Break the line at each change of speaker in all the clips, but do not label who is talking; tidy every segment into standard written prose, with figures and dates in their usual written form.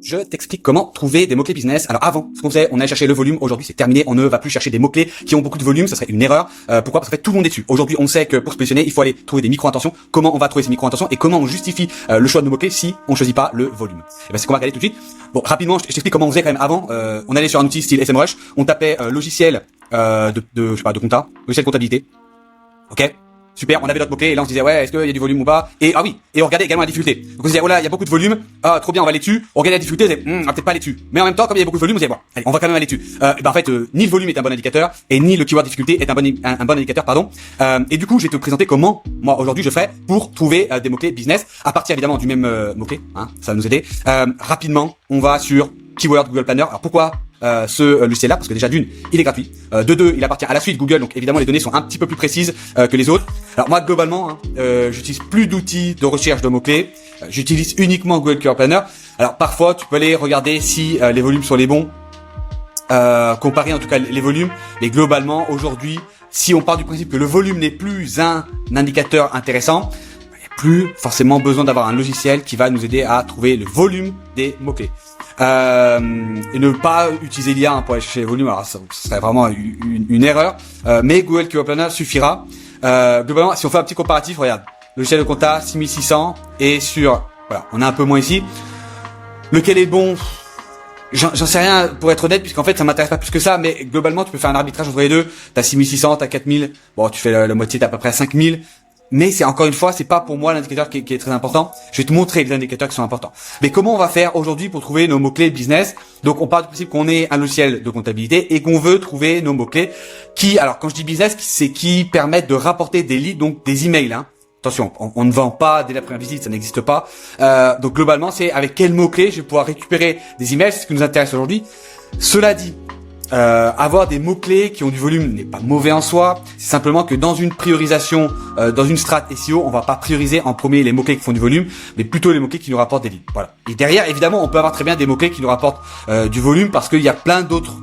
Je t'explique comment trouver des mots-clés business. Alors avant, ce qu'on faisait, on allait chercher le volume. Aujourd'hui, c'est terminé. On ne va plus chercher des mots-clés qui ont beaucoup de volume. Ça serait une erreur. Pourquoi? Parce que tout le monde est dessus. Aujourd'hui, on sait que pour se positionner, il faut aller trouver des micro-intentions. Comment on va trouver ces micro-intentions et comment on justifie le choix de nos mots-clés si on choisit pas le volume. Et ben c'est qu'on va regarder tout de suite. Bon, rapidement, je t'explique comment on faisait quand même avant. On allait sur un outil style SMrush. On tapait logiciel de compta, logiciel comptabilité. Ok. Super, on avait notre mot-clé et là on se disait ouais, est-ce qu'il y a du volume ou pas? Et et on regardait également la difficulté. Donc on se disait oh là, il y a beaucoup de volume. Ah, trop bien, on va aller dessus. On regardait la difficulté, on disait on va peut-être pas aller dessus. Mais en même temps, comme il y a beaucoup de volume, on se disait bon, allez, on va quand même aller dessus. En fait, ni le volume est un bon indicateur et ni le keyword difficulté est un bon indicateur, pardon. Et du coup, je vais te présenter comment moi aujourd'hui je ferais pour trouver des mots-clés business à partir évidemment du même mot-clé, hein, ça va nous aider. Rapidement, on va sur Keyword Google Planner. Alors pourquoi ce logiciel-là? Parce que déjà d'une, il est gratuit. De deux, il appartient à la suite Google, donc évidemment les données sont un petit peu plus précises que les autres. Alors moi globalement, j'utilise plus d'outils de recherche de mots-clés. J'utilise uniquement Google Keyword Planner. Alors parfois, tu peux aller regarder si les volumes sont les bons, comparer en tout cas les volumes. Mais globalement, aujourd'hui, si on part du principe que le volume n'est plus un indicateur intéressant, plus forcément besoin d'avoir un logiciel qui va nous aider à trouver le volume des mots-clés. Et ne pas utiliser l'IA pour aller chercher les volumes, alors ça serait vraiment une erreur. Mais Google Keyword Planner suffira. Globalement, si on fait un petit comparatif, regarde, logiciel de compta 6600 et voilà, on a un peu moins ici. Lequel est bon? J'en sais rien pour être honnête, puisqu'en fait ça m'intéresse pas plus que ça, mais globalement tu peux faire un arbitrage entre les deux. T'as 6600, t'as 4000, bon tu fais la moitié, t'as à peu près 5000. Mais c'est encore une fois, c'est pas pour moi l'indicateur qui est très important. Je vais te montrer les indicateurs qui sont importants. Mais comment on va faire aujourd'hui pour trouver nos mots-clés business? Donc on part du principe qu'on est un logiciel de comptabilité et qu'on veut trouver nos mots-clés qui, alors quand je dis business, c'est qui permettent de rapporter des leads, donc des emails, hein. Attention, on ne vend pas dès la première visite, ça n'existe pas. Donc globalement, c'est avec quels mots-clés je vais pouvoir récupérer des emails, c'est ce qui nous intéresse aujourd'hui. Cela dit, avoir des mots-clés qui ont du volume n'est pas mauvais en soi. C'est simplement que dans une priorisation, dans une strat SEO, on va pas prioriser en premier les mots-clés qui font du volume, mais plutôt les mots-clés qui nous rapportent des leads. Voilà. Et derrière, évidemment, on peut avoir très bien des mots-clés qui nous rapportent du volume parce qu'il y a plein d'autres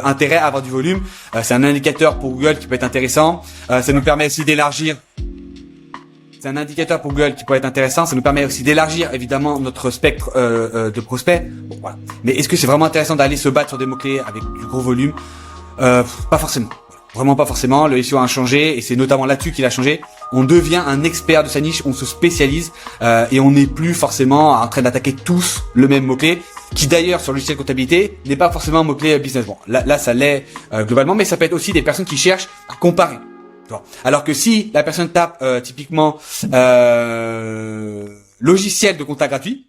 intérêts à avoir du volume. C'est un indicateur pour Google qui peut être intéressant. Ça nous permet aussi d'élargir. C'est un indicateur pour Google qui peut être intéressant. Ça nous permet aussi d'élargir évidemment notre spectre de prospects. Bon, voilà. Mais est-ce que c'est vraiment intéressant d'aller se battre sur des mots-clés avec du gros volume? Pas forcément. Vraiment pas forcément. Le SEO a changé et c'est notamment là-dessus qu'il a changé. On devient un expert de sa niche, on se spécialise et on n'est plus forcément en train d'attaquer tous le même mot-clé, qui d'ailleurs sur le logiciel comptabilité n'est pas forcément un mot-clé business. Bon, là ça l'est globalement, mais ça peut être aussi des personnes qui cherchent à comparer. Alors que si la personne tape typiquement logiciel de compta gratuit,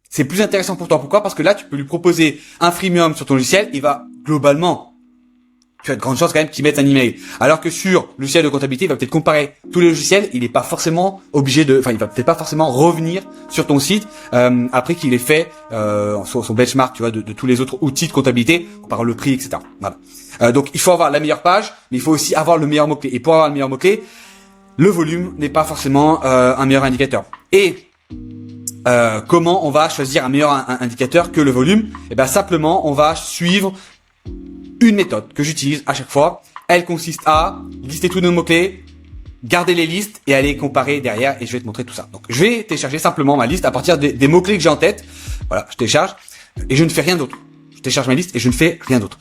c'est plus intéressant pour toi. Pourquoi? Parce que là, tu peux lui proposer un freemium sur ton logiciel, il va globalement, tu as de grandes chances quand même qu'il mette un email. Alors que sur le logiciel de comptabilité, il va peut-être comparer tous les logiciels, il n'est pas forcément obligé il va peut-être pas forcément revenir sur ton site après qu'il ait fait son benchmark, tu vois, de tous les autres outils de comptabilité, comparant le prix, etc. Voilà. Donc il faut avoir la meilleure page, mais il faut aussi avoir le meilleur mot-clé. Et pour avoir le meilleur mot-clé, le volume n'est pas forcément un meilleur indicateur. Et comment on va choisir un meilleur indicateur que le volume? Eh ben simplement, on va suivre une méthode que j'utilise à chaque fois. Elle consiste à lister tous nos mots-clés, garder les listes et aller comparer derrière, et je vais te montrer tout ça. Donc je vais télécharger simplement ma liste à partir des mots-clés que j'ai en tête. Voilà, je télécharge et je ne fais rien d'autre. Je télécharge ma liste et je ne fais rien d'autre.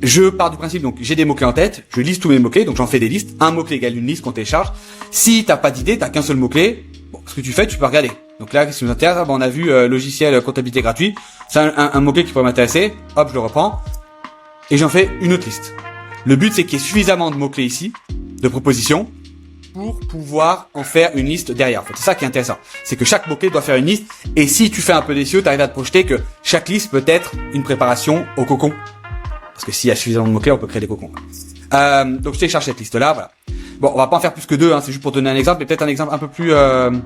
Je pars du principe, donc j'ai des mots-clés en tête, je liste tous mes mots-clés, donc j'en fais des listes. Un mot-clé égale une liste qu'on télécharge. Si t'as pas d'idée, t'as qu'un seul mot-clé, bon, ce que tu fais, tu peux regarder. Donc là, ce qui nous intéresse, on a vu logiciel comptabilité gratuit. C'est un mot-clé qui pourrait m'intéresser. Hop, je le reprends. Et j'en fais une autre liste. Le but, c'est qu'il y ait suffisamment de mots-clés ici, de propositions, pour pouvoir en faire une liste derrière. En fait, c'est ça qui est intéressant. C'est que chaque mot-clé doit faire une liste. Et si tu fais un peu d'SEO, tu arrives à te projeter que chaque liste peut être une préparation au cocon. Parce que s'il y a suffisamment de mots-clés, on peut créer des cocons. Donc je télécharge cette liste-là, voilà. Bon, on va pas en faire plus que deux, hein, c'est juste pour donner un exemple, mais peut-être un exemple un peu plus, voilà.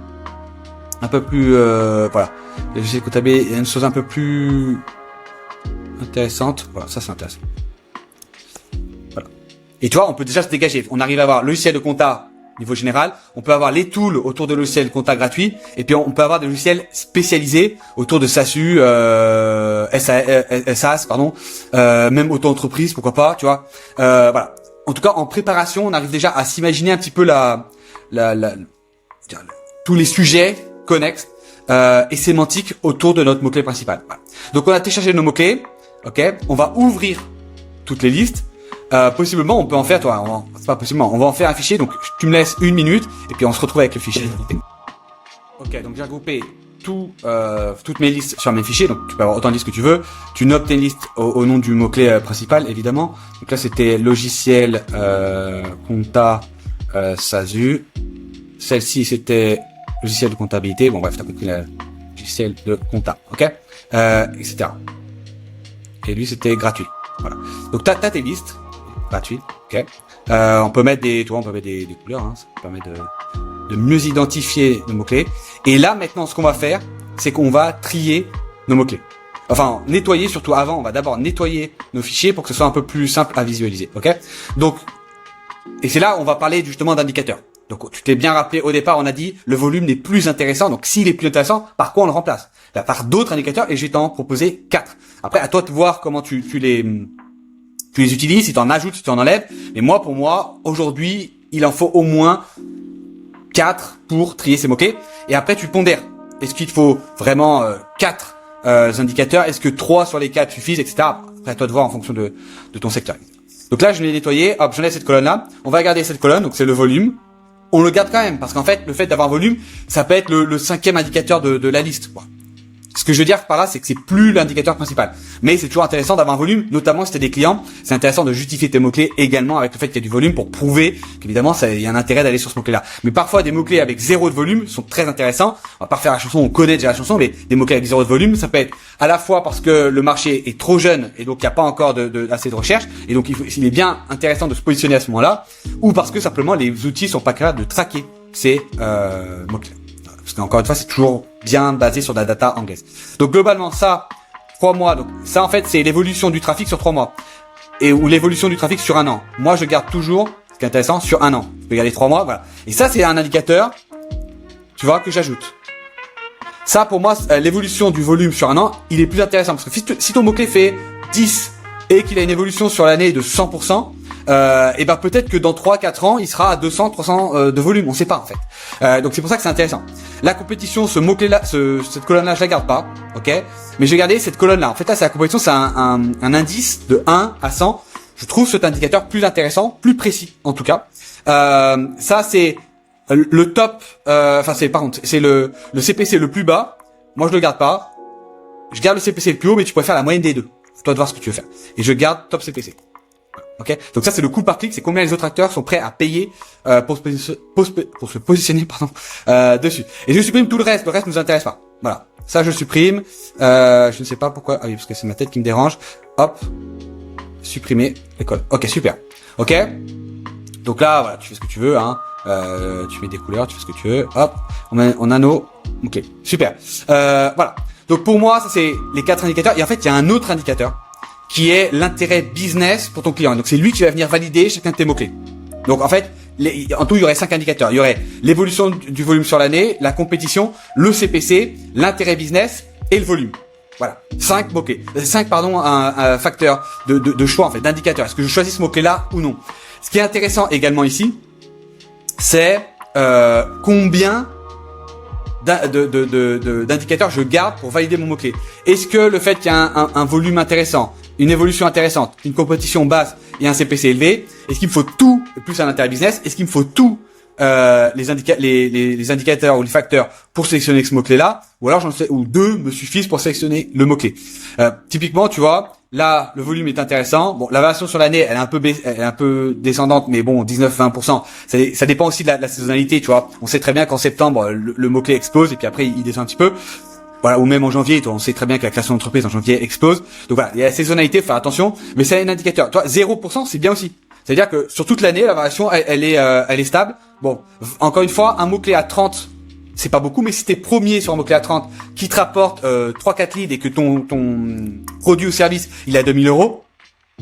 Le logiciel comptabilité, il y a une chose un peu plus intéressante. Voilà, ça c'est intéressant. Voilà. Et tu vois, on peut déjà se dégager. On arrive à avoir le logiciel de compta niveau général. On peut avoir les tools autour de logiciels compta gratuits. Et puis on peut avoir des logiciels spécialisés autour de SASU, SAS, pardon, même auto-entreprise, pourquoi pas, tu vois. Voilà. En tout cas, en préparation, on arrive déjà à s'imaginer un petit peu tous les sujets connexes et sémantique autour de notre mot-clé principal. Voilà. Donc on a téléchargé nos mots-clés, ok. On va ouvrir toutes les listes. Possiblement, on peut en faire, c'est pas possiblement, on va en faire un fichier. Donc tu me laisses 1 minute et puis on se retrouve avec le fichier. Ok, donc j'ai regroupé toutes mes listes sur mes fichiers, donc tu peux avoir autant de listes que tu veux. Tu notes tes listes au nom du mot-clé principal, évidemment. Donc là, c'était logiciel, compta, SASU. Celle-ci, c'était logiciel de comptabilité. Bon, bref, t'as compris, le logiciel de compta, ok, etc. Et lui, c'était gratuit. Voilà. Donc t'as tes listes gratuites, ok. On peut mettre des couleurs, hein, ça permet de mieux identifier nos mots-clés. Et là, maintenant, ce qu'on va faire, c'est qu'on va trier nos mots-clés. Enfin, nettoyer, surtout avant, on va d'abord nettoyer nos fichiers pour que ce soit un peu plus simple à visualiser, ok? Donc, et c'est là où on va parler justement d'indicateurs. Donc, tu t'es bien rappelé, au départ, on a dit, le volume n'est plus intéressant. Donc, s'il est plus intéressant, par quoi on le remplace? Bah, par d'autres indicateurs, et je vais t'en proposer 4. Après, à toi de voir comment tu les utilises, si tu en ajoutes, si tu en enlèves. Mais moi, pour moi, aujourd'hui, il en faut au moins 4 pour trier ces mots-clés. Et après, tu pondères. Est-ce qu'il te faut vraiment 4 indicateurs? Est-ce que 3 sur les 4 suffisent, etc. Après, à toi de voir en fonction de ton secteur. Donc là, je l'ai nettoyé. Hop, j'enlève cette colonne-là. On va garder cette colonne. Donc, c'est le volume. On le garde quand même. Parce qu'en fait, le fait d'avoir un volume, ça peut être le 5e indicateur de la liste, quoi. Ce que je veux dire par là, c'est que c'est plus l'indicateur principal. Mais c'est toujours intéressant d'avoir un volume, notamment si tu as des clients. C'est intéressant de justifier tes mots-clés également avec le fait qu'il y a du volume pour prouver qu'évidemment, il y a un intérêt d'aller sur ce mot-clé-là. Mais parfois, des mots-clés avec 0 de volume sont très intéressants. On va pas refaire la chanson, on connaît déjà la chanson, mais des mots-clés avec 0 de volume, ça peut être à la fois parce que le marché est trop jeune et donc il n'y a pas encore assez de recherche. Et donc, il est bien intéressant de se positionner à ce moment-là. Ou parce que simplement, les outils sont pas capables de traquer ces mots-clés. Parce qu'encore une fois, c'est toujours bien basé sur de la data anglaise. Donc globalement, ça, 3 mois. Donc ça, en fait, c'est l'évolution du trafic sur 3 mois. Ou l'évolution du trafic sur 1 an. Moi, je garde toujours, ce qui est intéressant, sur 1 an. Je peux garder 3 mois, voilà. Et ça, c'est un indicateur, tu vois, que j'ajoute. Ça, pour moi, l'évolution du volume sur 1 an, il est plus intéressant. Parce que si ton mot-clé fait 10 et qu'il a une évolution sur l'année de 100%, et ben peut-être que dans 3-4 ans, il sera à 200-300 de volume. On sait pas en fait. Donc c'est pour ça que c'est intéressant. La compétition, ce mot-clé-là, cette colonne-là, je la garde pas, ok. Mais je vais garder cette colonne-là. En fait, là, c'est la compétition, c'est un indice de 1 à 100. Je trouve cet indicateur plus intéressant, plus précis en tout cas. Ça c'est le top. Enfin c'est par contre, c'est le CPC le plus bas. Moi, je le garde pas. Je garde le CPC le plus haut, mais tu pourrais faire la moyenne des deux. Toi de voir ce que tu veux faire. Et je garde top CPC. Ok, donc ça c'est le coût par clic, c'est combien les autres acteurs sont prêts à payer pour se positionner dessus. Et je supprime tout le reste nous intéresse pas. Voilà, ça je supprime. Je ne sais pas pourquoi. Ah oui, parce que c'est ma tête qui me dérange. Hop, supprimer l'école. Ok, super. Ok, donc là voilà, tu fais ce que tu veux, hein. Tu mets des couleurs, tu fais ce que tu veux. Hop, on a nos. Ok, super. Voilà. Donc pour moi, ça c'est les 4 indicateurs. Et en fait, il y a un autre indicateur qui est l'intérêt business pour ton client. Donc c'est lui qui va venir valider chacun de tes mots-clés. Donc en fait, en tout, il y aurait 5 indicateurs. Il y aurait l'évolution du volume sur l'année, la compétition, le CPC, l'intérêt business et le volume. Voilà, 5 mots-clés. 5 un facteur de choix en fait, d'indicateurs. Est-ce que je choisis ce mot-clé-là ou non? Ce qui est intéressant également ici, c'est combien d'indicateurs je garde pour valider mon mot-clé. Est-ce que le fait qu'il y a un volume intéressant, une évolution intéressante, une compétition basse et un CPC élevé, est-ce qu'il me faut tout, plus un intérêt business, est-ce qu'il me faut tout les indicateurs ou les facteurs pour sélectionner ce mot-clé-là, ou alors ou 2 me suffisent pour sélectionner le mot-clé. Typiquement, tu vois, là, le volume est intéressant. Bon, la variation sur l'année, elle est un peu descendante, mais bon, 19-20%. Ça dépend aussi de la saisonnalité, tu vois. On sait très bien qu'en septembre, le mot-clé explose et puis après, il descend un petit peu. Voilà, ou même en janvier, on sait très bien que la création d'entreprise en janvier explose. Donc voilà, il y a la saisonnalité, faut faire attention, mais c'est un indicateur. Toi, 0%, c'est bien aussi. C'est-à-dire que sur toute l'année, la variation, elle est stable. Bon, encore une fois, un mot-clé à 30, c'est pas beaucoup, mais si t'es premier sur un mot-clé à 30, qui te rapporte 3-4 leads et que ton produit ou service, il est à 2000 €,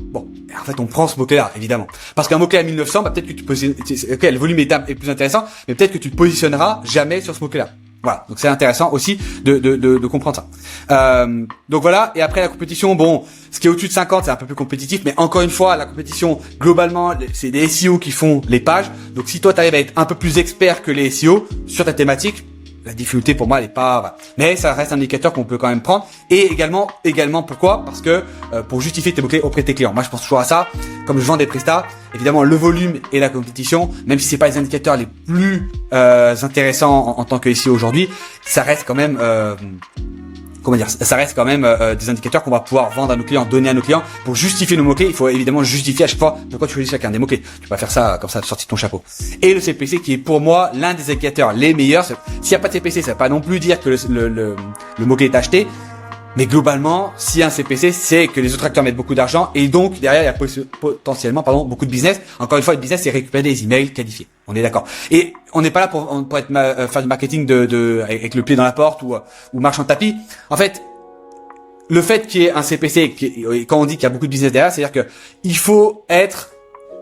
bon, en fait, on prend ce mot-clé-là, évidemment. Parce qu'un mot-clé à 1900, bah, peut-être que tu positionnes, ok, le volume est plus intéressant, mais peut-être que tu te positionneras jamais sur ce mot-clé-là. Voilà, donc c'est intéressant aussi de comprendre ça. Donc voilà, et après la compétition, bon, ce qui est au-dessus de 50, c'est un peu plus compétitif, mais encore une fois, la compétition, globalement, c'est des SEO qui font les pages. Donc si toi, tu arrives à être un peu plus expert que les SEO sur ta thématique, la difficulté pour moi elle est pas, voilà. Mais ça reste un indicateur qu'on peut quand même prendre. Et également pourquoi? Parce que pour justifier tes mots-clés auprès de tes clients. Moi je pense toujours à ça. Comme je vends des prestats, évidemment le volume et la compétition, même si c'est pas les indicateurs les plus intéressants en tant que SEO aujourd'hui, ça reste quand même ça reste quand même des indicateurs qu'on va pouvoir vendre à nos clients, donner à nos clients. Pour justifier nos mots-clés, il faut évidemment justifier à chaque fois pourquoi tu choisis chacun des mots-clés. Tu peux pas faire ça comme ça sorti de ton chapeau. Et le CPC qui est pour moi l'un des indicateurs les meilleurs. S'il n'y a pas de CPC, ça ne veut pas non plus dire que le mot-clé est acheté. Mais globalement, s'il y a un CPC, c'est que les autres acteurs mettent beaucoup d'argent et donc derrière il y a potentiellement beaucoup de business. Encore une fois, le business c'est récupérer des emails qualifiés. On est d'accord. Et on n'est pas là pour faire du marketing avec le pied dans la porte ou marchand de tapis. En fait, le fait qu'il y ait un CPC, quand on dit qu'il y a beaucoup de business derrière, c'est-à-dire que il faut être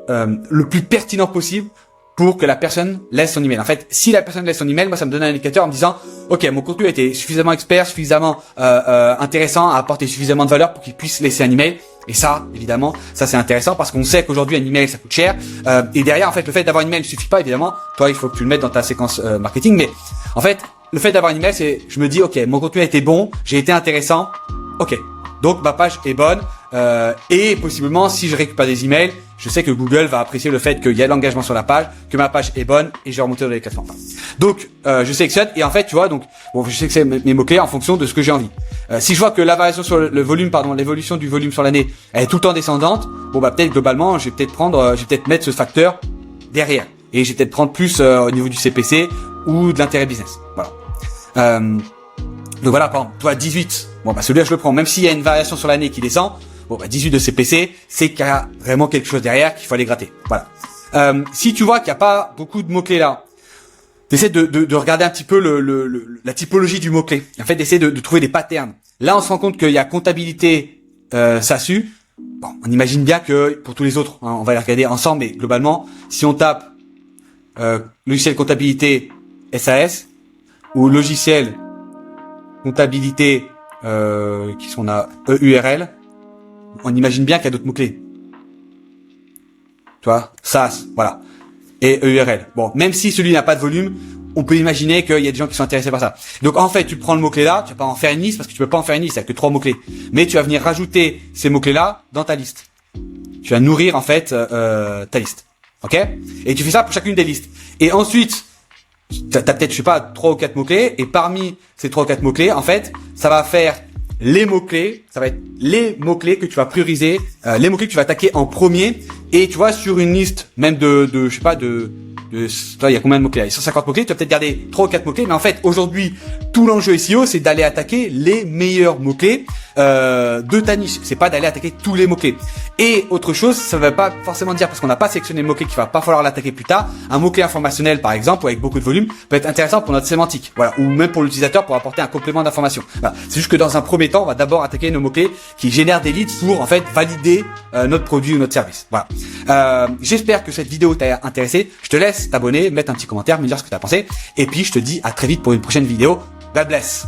le plus pertinent possible pour que la personne laisse son email. En fait, si la personne laisse son email, moi ça me donne un indicateur en me disant OK, mon contenu a été suffisamment expert, suffisamment intéressant, a apporté suffisamment de valeur pour qu'il puisse laisser un email. Et ça, évidemment, ça c'est intéressant parce qu'on sait qu'aujourd'hui un email ça coûte cher. Et derrière, en fait, le fait d'avoir un email ne suffit pas évidemment. Toi, il faut que tu le mettes dans ta séquence marketing. Mais en fait, le fait d'avoir un email, c'est je me dis OK, mon contenu a été bon, j'ai été intéressant. OK. Donc ma page est bonne et possiblement si je récupère des emails, je sais que Google va apprécier le fait qu'il y a de l'engagement sur la page, que ma page est bonne et je vais remonter dans les classements. Donc je sélectionne et en fait tu vois donc je sélectionne mes mots clés en fonction de ce que j'ai envie. Si je vois que la variation sur le volume, l'évolution du volume sur l'année, elle est tout le temps descendante, bon bah peut-être globalement je vais peut-être mettre ce facteur derrière et je vais peut-être prendre plus au niveau du CPC ou de l'intérêt business. Voilà. Donc voilà, par exemple, toi 18, bon bah celui-là je le prends, même s'il y a une variation sur l'année qui descend, bon bah 18 de CPC, c'est qu'il y a vraiment quelque chose derrière qu'il faut aller gratter. Voilà. Si tu vois qu'il n'y a pas beaucoup de mots-clés là, t'essaies de regarder un petit peu la typologie du mot-clé. En fait, d'essayer de trouver des patterns. Là, on se rend compte qu'il y a comptabilité, SASU. Bon, on imagine bien que pour tous les autres, hein, on va les regarder ensemble, mais globalement, si on tape logiciel comptabilité SAS ou logiciel comptabilité qui sont à EURL, on imagine bien qu'il y a d'autres mots-clés. Tu vois, SAS, voilà. Et EURL. Bon, même si celui n'a pas de volume, on peut imaginer qu'il y a des gens qui sont intéressés par ça. Donc en fait, tu prends le mot-clé là, tu vas pas en faire une liste parce que tu peux pas en faire une liste, il y a que 3 mots-clés. Mais tu vas venir rajouter ces mots-clés là dans ta liste. Tu vas nourrir en fait ta liste. OK? Et tu fais ça pour chacune des listes. Et ensuite, t'as peut-être, je sais pas, 3 ou 4 mots-clés, et parmi ces 3 ou 4 mots-clés, en fait, ça va faire les mots-clés, ça va être les mots-clés que tu vas prioriser, les mots-clés que tu vas attaquer en premier, et tu vois, sur une liste, même je sais pas, il y a combien de mots-clés? Il y a 150 mots-clés, tu vas peut-être garder 3 ou 4 mots-clés, mais en fait, aujourd'hui, tout l'enjeu SEO, c'est d'aller attaquer les meilleurs mots-clés, de ta niche. C'est pas d'aller attaquer tous les mots-clés. Et autre chose, ça ne veut pas forcément dire, parce qu'on n'a pas sélectionné le mot-clé qu'il va pas falloir l'attaquer plus tard, un mot-clé informationnel, par exemple, ou avec beaucoup de volume, peut être intéressant pour notre sémantique. Voilà. Ou même pour l'utilisateur pour apporter un complément d'information. Voilà. C'est juste que dans un premier temps, on va d'abord attaquer nos mots-clés qui génèrent des leads pour, en fait, valider, notre produit ou notre service. Voilà. J'espère que cette vidéo t'a intéressé. Je te laisse t'abonner, mettre un petit commentaire, me dire ce que tu as pensé. Et puis, je te dis à très vite pour une prochaine vidéo. God bless.